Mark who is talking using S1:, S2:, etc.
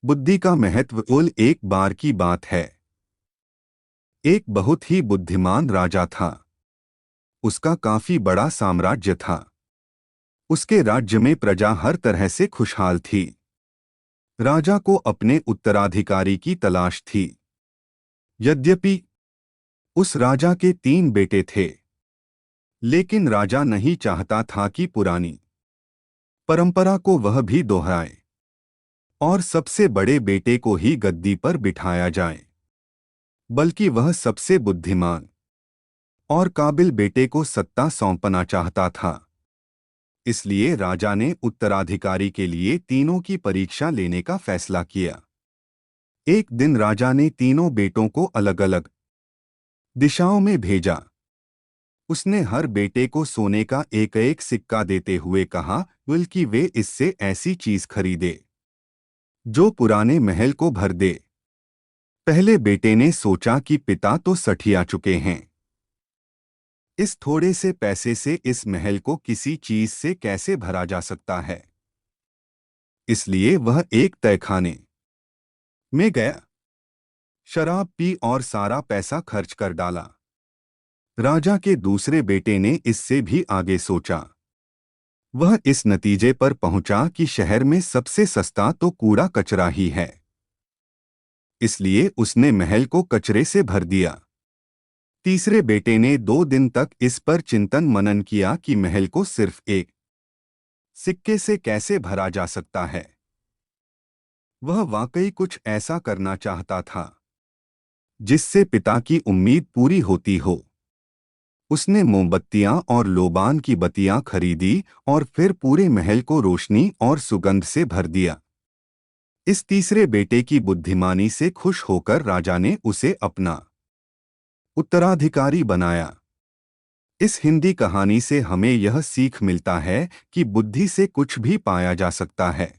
S1: बुद्धि का महत्व। कुल एक बार की बात है। एक बहुत ही बुद्धिमान राजा था। उसका काफी बड़ा साम्राज्य था। उसके राज्य में प्रजा हर तरह से खुशहाल थी। राजा को अपने उत्तराधिकारी की तलाश थी। यद्यपि उस राजा के 3 बेटे थे, लेकिन राजा नहीं चाहता था कि पुरानी परंपरा को वह भी दोहराए और सबसे बड़े बेटे को ही गद्दी पर बिठाया जाए, बल्कि वह सबसे बुद्धिमान और काबिल बेटे को सत्ता सौंपना चाहता था। इसलिए राजा ने उत्तराधिकारी के लिए तीनों की परीक्षा लेने का फैसला किया। एक दिन राजा ने तीनों बेटों को अलग अलग दिशाओं में भेजा। उसने हर बेटे को सोने का एक एक सिक्का देते हुए कहा कि वे इससे ऐसी चीज खरीदे जो पुराने महल को भर दे। पहले बेटे ने सोचा कि पिता तो सठिया चुके हैं, इस थोड़े से पैसे से इस महल को किसी चीज से कैसे भरा जा सकता है। इसलिए वह एक तहखाने में गया, शराब पी और सारा पैसा खर्च कर डाला। राजा के दूसरे बेटे ने इससे भी आगे सोचा। वह इस नतीजे पर पहुंचा कि शहर में सबसे सस्ता तो कूड़ा कचरा ही है। इसलिए उसने महल को कचरे से भर दिया। तीसरे बेटे ने 2 दिन तक इस पर चिंतन मनन किया कि महल को सिर्फ एक सिक्के से कैसे भरा जा सकता है। वह वाकई कुछ ऐसा करना चाहता था जिससे पिता की उम्मीद पूरी होती हो। उसने मोमबत्तियां और लोबान की बत्तियां खरीदी और फिर पूरे महल को रोशनी और सुगंध से भर दिया। इस तीसरे बेटे की बुद्धिमानी से खुश होकर राजा ने उसे अपना उत्तराधिकारी बनाया। इस हिंदी कहानी से हमें यह सीख मिलता है कि बुद्धि से कुछ भी पाया जा सकता है।